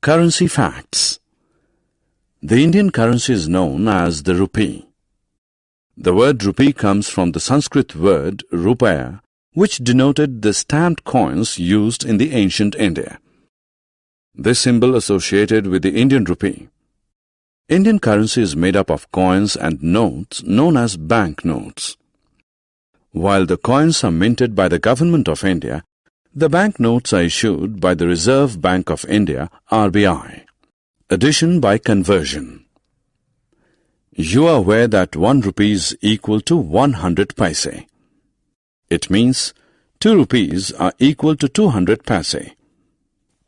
Currency facts. The Indian currency is known as the rupee. The word rupee comes from the Sanskrit word rupaya, which denoted the stamped coins used in the ancient India. This symbol associated with the Indian rupee. Indian currency is made up of coins and notes known as bank notes. While the coins are minted by the Government of India, the bank notes are issued by the Reserve Bank of India, RBI. Addition by conversion. You are aware that 1 rupee is equal to 100 paise. It means 2 rupees are equal to 200 paise.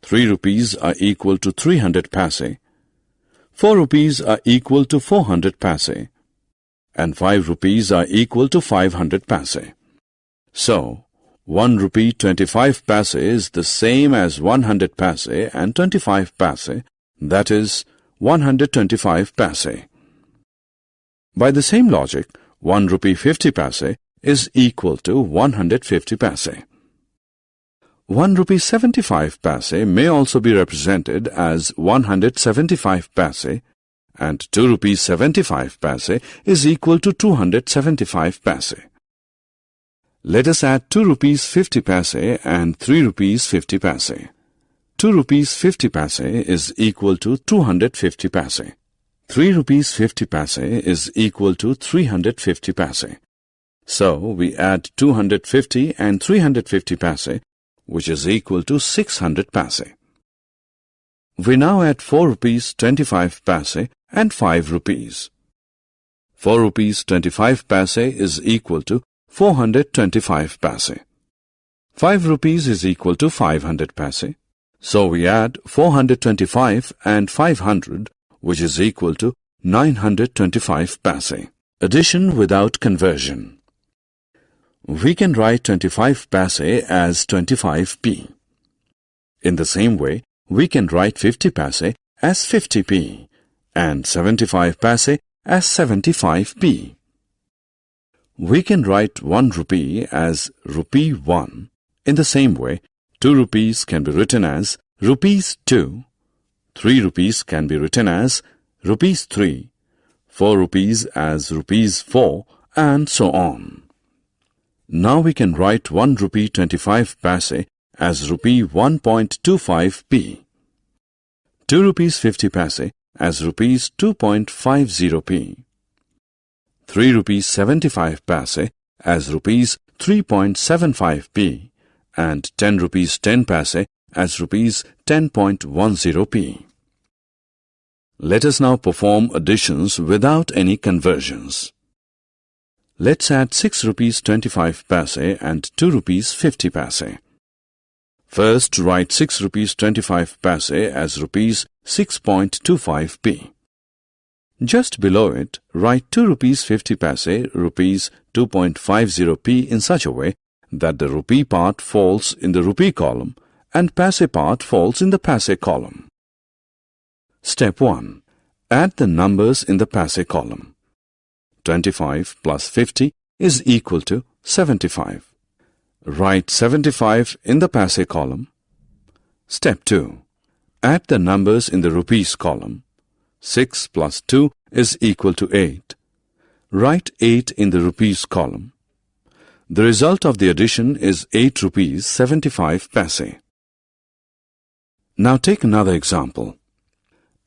3 rupees are equal to 300 paise. 4 rupees are equal to 400 paise. And 5 rupees are equal to 500 paise. So, 1 rupee 25 paise is the same as 100 paise and 25 paise, that is 125 paise. By the same logic, 1 rupee 50 paise is equal to 150 paise. 1 rupee 75 paise may also be represented as 175 paise, and 2 rupees 75 paise is equal to 275 paise. Let us add 2 rupees 50 paise and 3 rupees 50 paise. 2 rupees 50 paise is equal to 250 paise. 3 rupees 50 paise is equal to 350 paise. So, we add 250 and 350 paise, which is equal to 600 paise. We now add 4 rupees 25 paise and 5 rupees. 4 rupees 25 paise is equal to 425 paise. 5 rupees is equal to 500 paise. So we add 425 and 500, which is equal to 925 paise. Addition without conversion. We can write 25 paise as 25p. In the same way, we can write 50 paise as 50p and 75 paise as 75p. We can write 1 rupee as rupee 1. In the same way, 2 rupees can be written as rupees 2, 3 rupees can be written as rupees 3, 4 rupees as rupees 4, and so on. Now we can write 1 rupee 25 paise as rupee 1.25p, 2 rupees 50 paise as rupees 2.50p, 3 rupees 75 paise as rupees 3.75p, and 10 rupees 10 paise as rupees 10.10p. Let us now perform additions without any conversions. Let's add 6 rupees 25 paise and 2 rupees 50 paise. First, write 6 rupees 25 paise as rupees 6.25p. Just below it, write 2 rupees 50 paise, rupees 2.50p in such a way that the rupee part falls in the rupee column and paise part falls in the paise column. Step 1. Add the numbers in the paise column. 25 plus 50 is equal to 75. Write 75 in the paise column. Step 2. Add the numbers in the rupees column. 6 plus 2 is equal to 8. Write 8 in the rupees column. The result of the addition is 8 rupees 75 paise. Now take another example.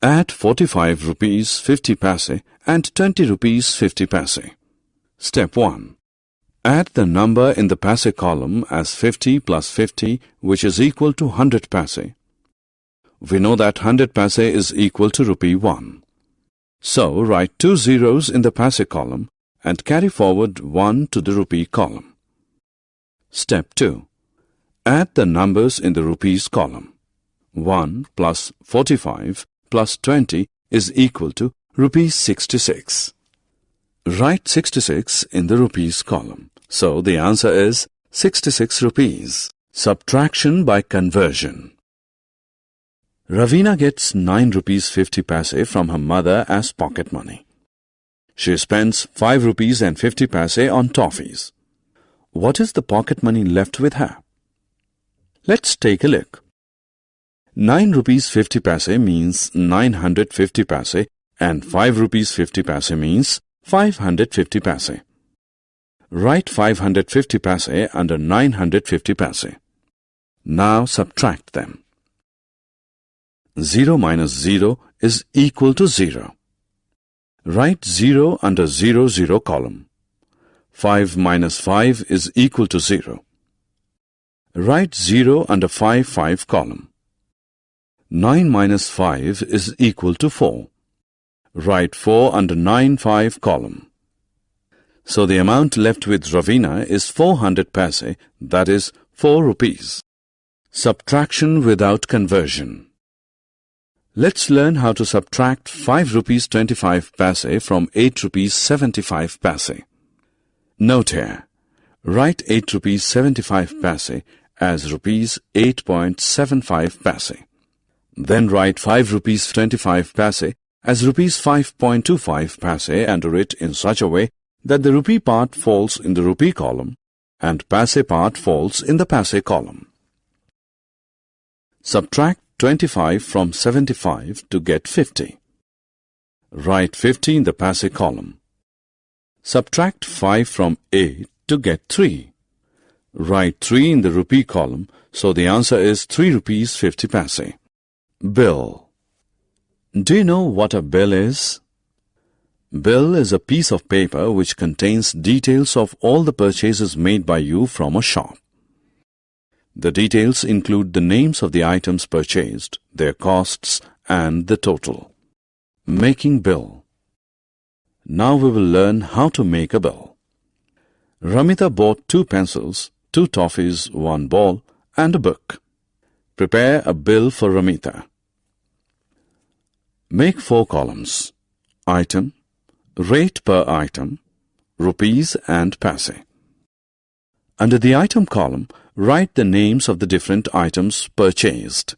Add 45 rupees 50 paise and 20 rupees 50 paise. Step 1. Add the number in the paise column as 50 plus 50, which is equal to 100 paise. We know that 100 paise is equal to rupee 1. So, write 2 zeros in the paise column and carry forward 1 to the rupee column. Step 2. Add the numbers in the rupees column. 1 plus 45 plus 20 is equal to rupees 66. Write 66 in the rupees column. So, the answer is 66 rupees. Subtraction by conversion. Ravina gets 9 rupees 50 paise from her mother as pocket money. She spends 5 rupees and 50 paise on toffees. What is the pocket money left with her? Let's take a look. 9 rupees 50 paise means 950 paise and 5 rupees 50 paise means 550 paise. Write 550 paise under 950 paise. Now subtract them. 0 minus 0 is equal to 0. Write 0 under 0, 0 column. 5 minus 5 is equal to 0. Write 0 under 5, 5 column. 9 minus 5 is equal to 4. Write 4 under 9, 5 column. So the amount left with Ravina is 400 paise, that is 4 rupees. Subtraction without conversion. Let's learn how to subtract 5 rupees 25 paise from 8 rupees 75 paise. Note here, write 8 rupees 75 paise as rupees 8.75 paise. Then write 5 rupees 25 paise as rupees 5.25 paise under it in such a way that the rupee part falls in the rupee column and paise part falls in the paise column. Subtract 25 from 75 to get 50. Write 50 in the paise column. Subtract 5 from 8 to get 3. Write 3 in the rupee column, so the answer is 3 rupees 50 paise. Bill. Do you know what a bill is? Bill is a piece of paper which contains details of all the purchases made by you from a shop. The details include the names of the items purchased, their costs, and the total. Making bill. Now we will learn how to make a bill. Ramita bought 2 pencils, 2 toffees, 1 ball, and a book. Prepare a bill for Ramita. Make 4 columns. Item, rate per item, rupees and paise. Under the item column, write the names of the different items purchased.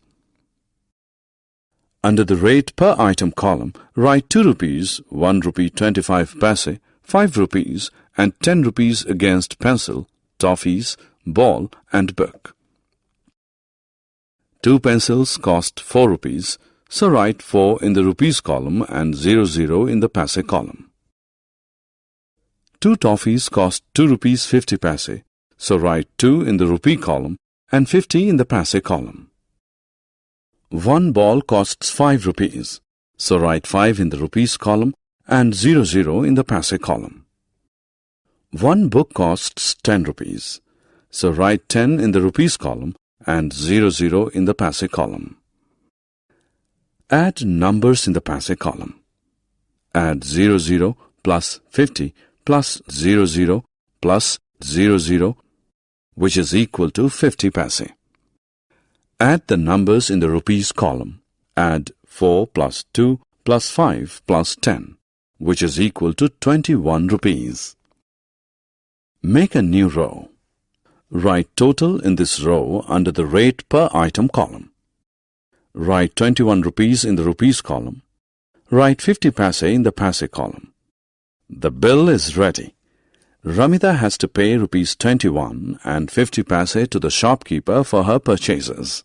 Under the rate per item column, write 2 rupees, 1 rupee 25 paise, 5 rupees and 10 rupees against pencil, toffees, ball and book. 2 pencils cost 4 rupees, so write 4 in the rupees column and 00 in the paise column. 2 toffees cost 2 rupees 50 paise, so write 2 in the rupee column and 50 in the paise column. 1 ball costs 5 rupees, so write 5 in the rupees column and 00 in the paise column. 1 book costs 10 rupees, so write 10 in the rupees column and 00 in the paise column. Add numbers in the paise column. Add 00 plus 50 plus 00 plus 00, which is equal to 50 paise. Add the numbers in the rupees column. Add 4 plus 2 plus 5 plus 10, which is equal to 21 rupees. Make a new row. Write total in this row under the rate per item column. Write 21 rupees in the rupees column. Write 50 paise in the paise column. The bill is ready. Ramita has to pay rupees 21 and 50 paise to the shopkeeper for her purchases.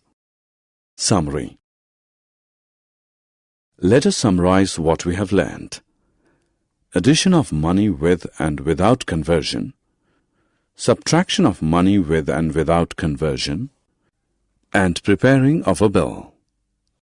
Summary. Let us summarize what we have learned. Addition of money with and without conversion. Subtraction of money with and without conversion. And preparing of a bill.